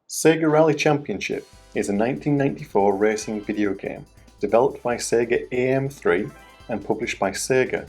Sega Rally Championship is a 1994 racing video game developed by Sega AM3 and published by Sega.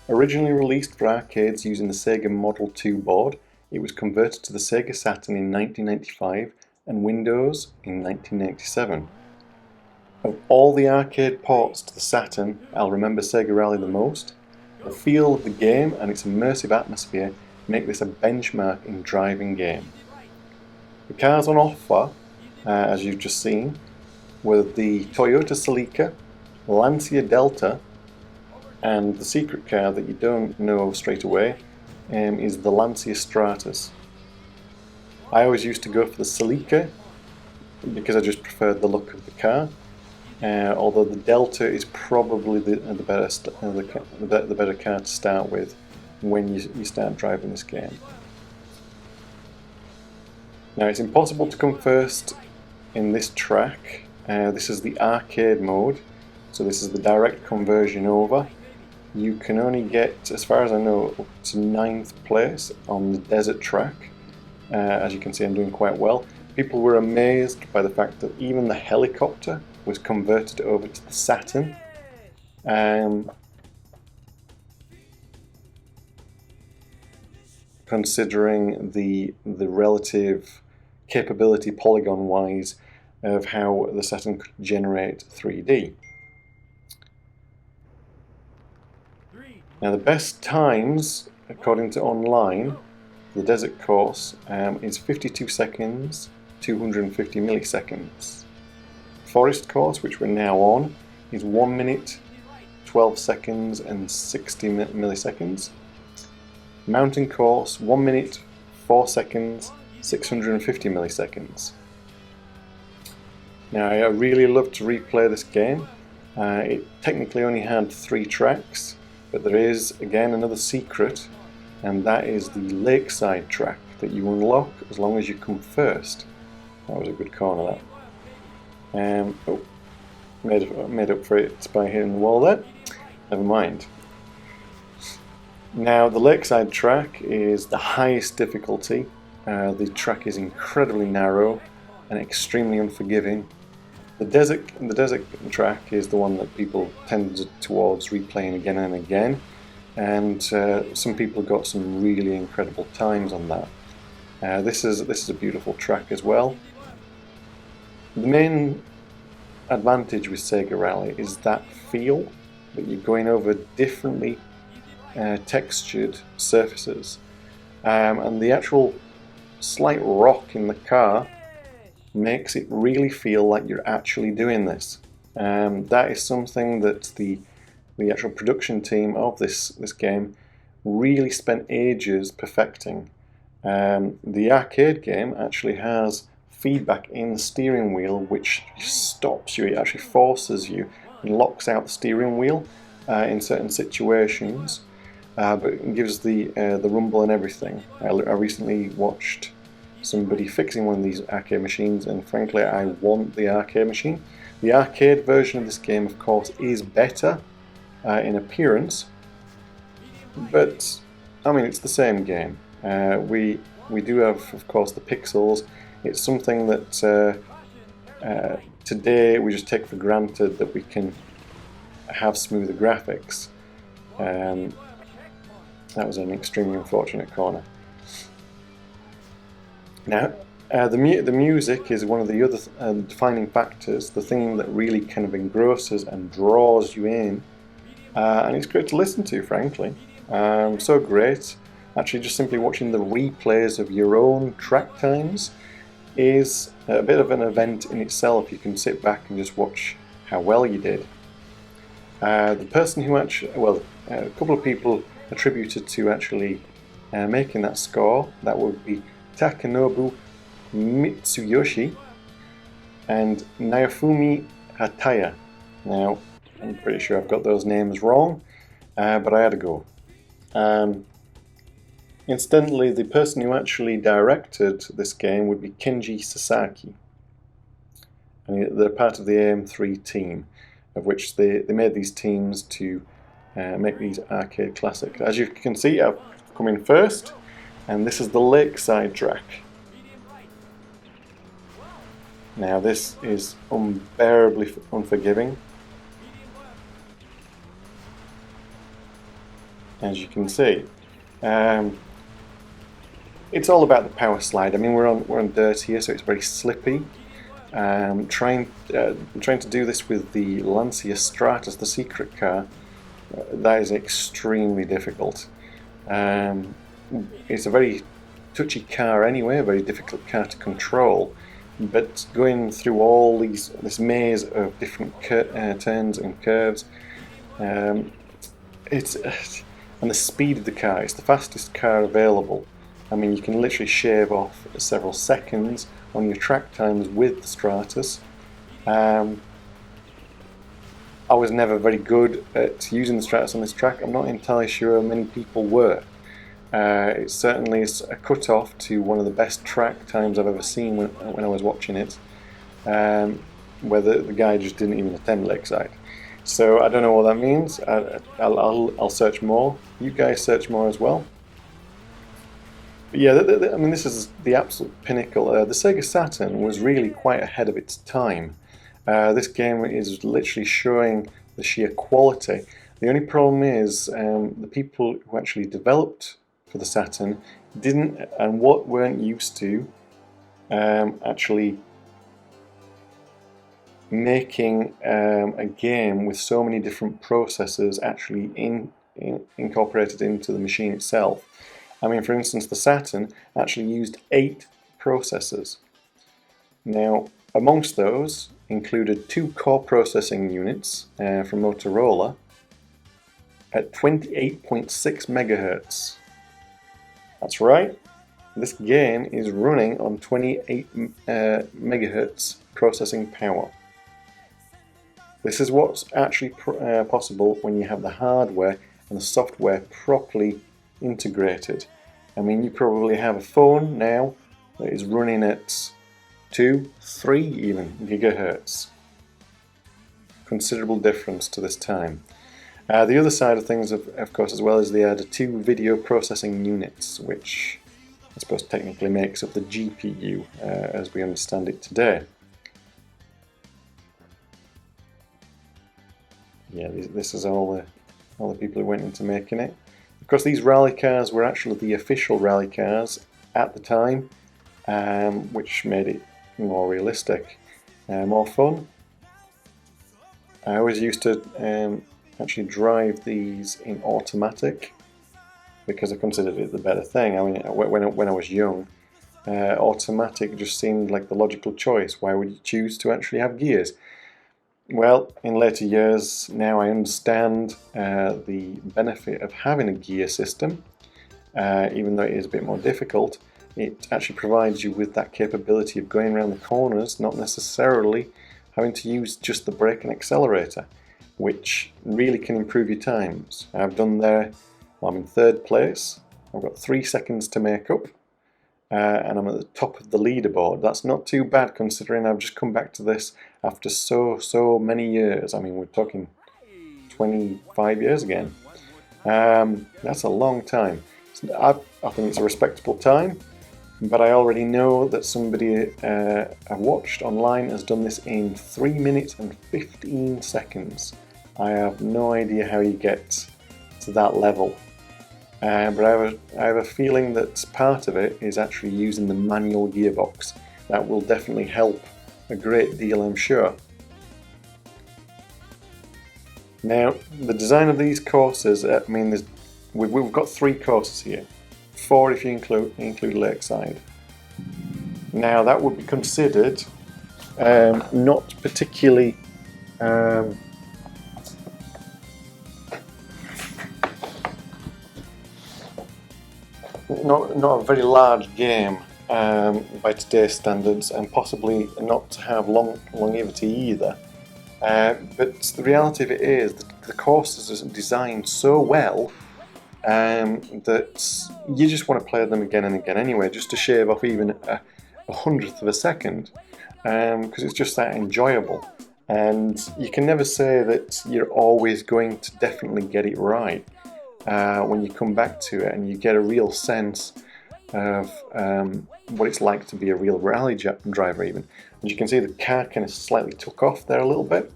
Originally released for arcades using the Sega Model 2 board, it was converted to the Sega Saturn in 1995 and Windows in 1997. Of all the arcade ports to the Saturn, I'll remember Sega Rally the most. The feel of the game and its immersive atmosphere make this a benchmark in driving game. The cars on offer, as you've just seen, were the Toyota Celica, Lancia Delta, and the secret car that you don't know straight away is the Lancia Stratus. I always used to go for the Celica because I just preferred the look of the car, although the Delta is probably the better car to start with when you start driving this game. Now it's impossible to come first in this track. This is the arcade mode, so this is the direct conversion over. You can only get, as far as I know, up to 9th place on the desert track. As you can see, I'm doing quite well. People were amazed by the fact that even the helicopter was converted over to the Saturn. Considering the relative capability polygon wise of how the Saturn could generate 3D. Now the best times according to online, the desert course is 52 seconds, 250 milliseconds. Forest course, which we're now on, is 1 minute, 12 seconds and 60 milliseconds. Mountain course, 1 minute, 4 seconds, 650 milliseconds. Now I really love to replay this game. It technically only had 3 tracks, but there is again another secret, and that is the lakeside track that you unlock as long as you come first. That was a good corner, that. Made up for it by hitting the wall there. Never mind. Now the lakeside track is the highest difficulty. The track is incredibly narrow and extremely unforgiving. The desert track is the one that people tend towards replaying again and again, and some people got some really incredible times on that. This is a beautiful track as well. The main advantage with Sega Rally is that feel that you're going over differently textured surfaces, and the actual slight rock in the car makes it really feel like you're actually doing this. That is something that the actual production team of this game really spent ages perfecting. The arcade game actually has feedback in the steering wheel which stops you. It actually forces you and locks out the steering wheel in certain situations, but it gives the rumble and everything. I recently watched somebody fixing one of these arcade machines, and frankly I want the arcade machine. The arcade version of this game, of course, is better in appearance, but I mean it's the same game. We do have, of course, the pixels. It's something that today we just take for granted that we can have smoother graphics. That was an extremely unfortunate corner. Now, the music is one of the other defining factors, the thing that really kind of engrosses and draws you in, and it's great to listen to, frankly. So great. Actually, just simply watching the replays of your own track times is a bit of an event in itself. You can sit back and just watch how well you did. The person who actually, well, a couple of people attributed to actually making that score, that would be Takanobu Mitsuyoshi and Naofumi Hataya. Now, I'm pretty sure I've got those names wrong, but I had a go. Incidentally, the person who actually directed this game would be Kenji Sasaki, and they're part of the AM3 team, of which they made these teams to make these arcade classics. As you can see, I've come in first, and this is the lakeside track. Now this is unbearably unforgiving, as you can see. It's all about the power slide. I mean, we're on dirt here, so it's very slippy. Trying to do this with the Lancia Stratus, the secret car, that is extremely difficult. It's a very touchy car anyway, a very difficult car to control. But going through all this maze of different turns and curves, and the speed of the car, it's the fastest car available. I mean, you can literally shave off several seconds on your track times with the Stratus. I was never very good at using the Stratus on this track. I'm not entirely sure many people were. It certainly is a cut-off to one of the best track times I've ever seen when I was watching it, where the guy just didn't even attend Lakeside. So I don't know what that means. I'll search more. You guys search more as well. But yeah, I mean, this is the absolute pinnacle. The Sega Saturn was really quite ahead of its time. This game is literally showing the sheer quality. The only problem is the people who actually developed for the Saturn weren't used to actually making a game with so many different processors actually incorporated into the machine itself. I mean, for instance, the Saturn actually used 8 processors. Now, amongst those included 2 core processing units from Motorola at 28.6 megahertz. That's right, this game is running on 28 megahertz processing power. This is what's actually possible when you have the hardware and the software properly integrated. I mean, you probably have a phone now that is running at 2, 3 even gigahertz. Considerable difference to this time. The other side of things, of course, as well, is they had 2 video processing units, which I suppose technically makes up the GPU as we understand it today. Yeah, this is all the people who went into making it. Of course, these rally cars were actually the official rally cars at the time, which made it more realistic, more fun. I always used to actually drive these in automatic because I considered it the better thing. I mean, when I was young, automatic just seemed like the logical choice. Why would you choose to actually have gears? Well, in later years, now I understand the benefit of having a gear system. Even though it is a bit more difficult, it actually provides you with that capability of going around the corners, not necessarily having to use just the brake and accelerator, which really can improve your times. I've done there, well, I'm in 3rd place, I've got 3 seconds to make up, and I'm at the top of the leaderboard. That's not too bad considering I've just come back to this after so many years. I mean, we're talking 25 years again. That's a long time. I think it's a respectable time, but I already know that somebody I watched online has done this in 3 minutes and 15 seconds. I have no idea how you get to that level. But I have a feeling that part of it is actually using the manual gearbox. That will definitely help a great deal, I'm sure. Now, the design of these courses, I mean, we've got 3 courses here. 4 if you include Lakeside. Now, that would be considered not particularly not a very large game by today's standards, and possibly not to have longevity either. But the reality of it is that the courses are designed so well that you just want to play them again and again anyway, just to shave off even a 100th of a second, because it's just that enjoyable. And you can never say that you're always going to definitely get it right when you come back to it, and you get a real sense of what it's like to be a real rally driver even. As you can see, the car kind of slightly took off there a little bit.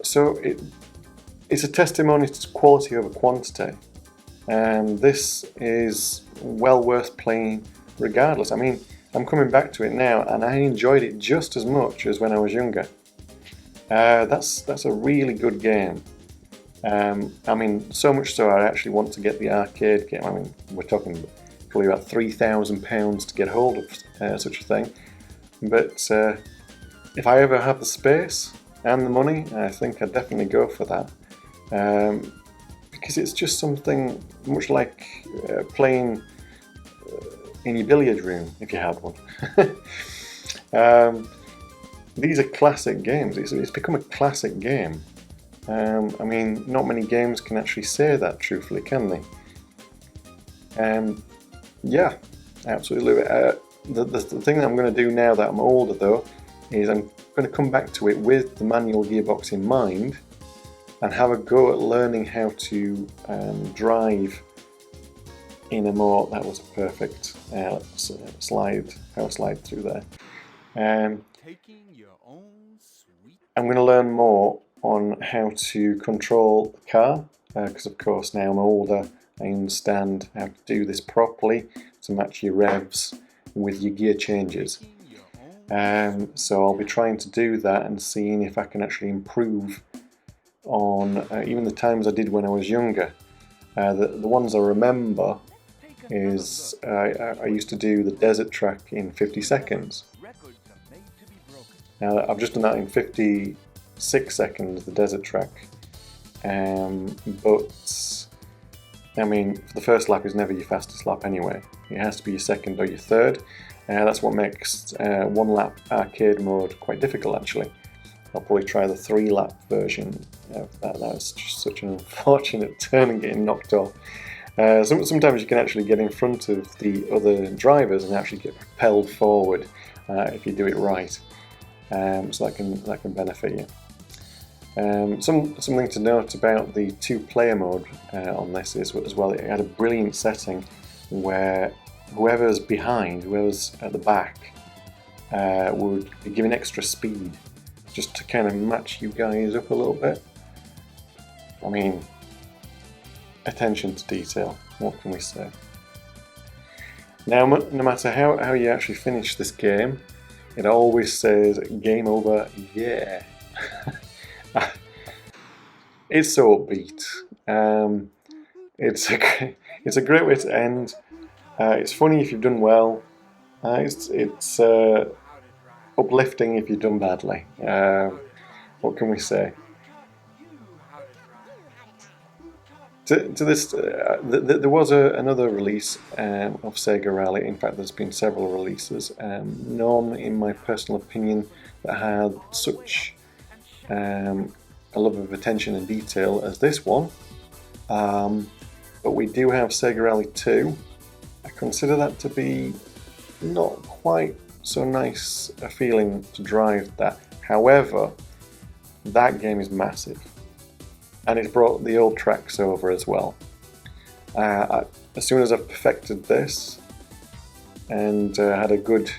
So it's a testimony to quality over quantity, and this is well worth playing regardless. I mean, I'm coming back to it now and I enjoyed it just as much as when I was younger. That's a really good game. I mean, so much so I actually want to get the arcade game. I mean, we're talking probably about £3,000 to get hold of such a thing. But if I ever have the space and the money, I think I'd definitely go for that. Because it's just something much like playing in your billiard room, if you had one. These are classic games. It's become a classic game. I mean, not many games can actually say that truthfully, can they? Yeah, absolutely. The thing that I'm going to do now that I'm older, though, is I'm going to come back to it with the manual gearbox in mind and have a go at learning how to drive in a more... That was a perfect power slide through there. I'm going to learn more on how to control the car, because of course now I'm older, I understand how to do this properly to match your revs with your gear changes. So I'll be trying to do that and seeing if I can actually improve on even the times I did when I was younger. The ones I remember is I used to do the desert track in 50 seconds. Now I've just done that in 56 seconds, the desert track, but I mean, the first lap is never your fastest lap anyway. It has to be your second or your third. That's what makes one lap arcade mode quite difficult actually. I'll probably try the 3-lap version of that. That's just such an unfortunate turn and getting knocked off. Sometimes you can actually get in front of the other drivers and actually get propelled forward if you do it right. So that can benefit you. Something to note about the 2-player mode on this is as well, it had a brilliant setting where whoever's behind, whoever's at the back, would be given extra speed just to kind of match you guys up a little bit. I mean, attention to detail, what can we say? Now, no matter how you actually finish this game, it always says game over, yeah. It's so upbeat. It's a great way to end. It's funny if you've done well. It's uplifting if you've done badly. What can we say? To this, there was another release of Sega Rally. In fact, there's been several releases. None, in my personal opinion, that had such a love of attention and detail as this one. But we do have Sega Rally 2. I consider that to be not quite so nice a feeling to drive that. However, that game is massive. And it's brought the old tracks over as well. As soon as I've perfected this and had a good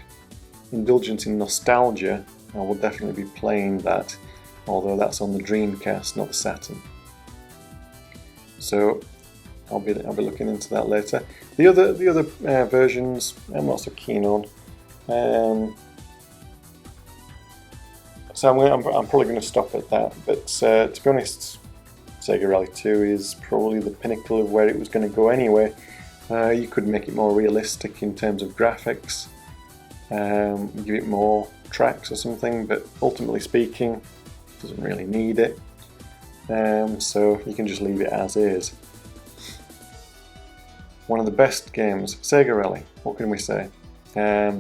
indulgence in nostalgia, I will definitely be playing that, although that's on the Dreamcast, not the Saturn. So I'll be looking into that later. The other versions I'm not so keen on. So I'm probably going to stop at that. But to be honest, Sega Rally 2 is probably the pinnacle of where it was going to go anyway. You could make it more realistic in terms of graphics, give it more tracks or something, but ultimately speaking, it doesn't really need it. So you can just leave it as is. One of the best games, Sega Rally, what can we say? There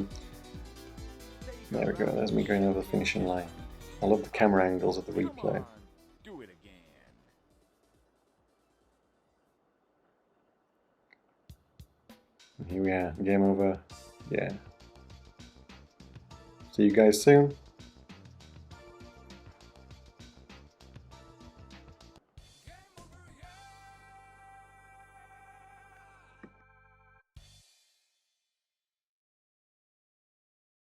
we go, there's me going over the finishing line. I love the camera angles of the replay. And here we are, game over, yeah. See you guys soon.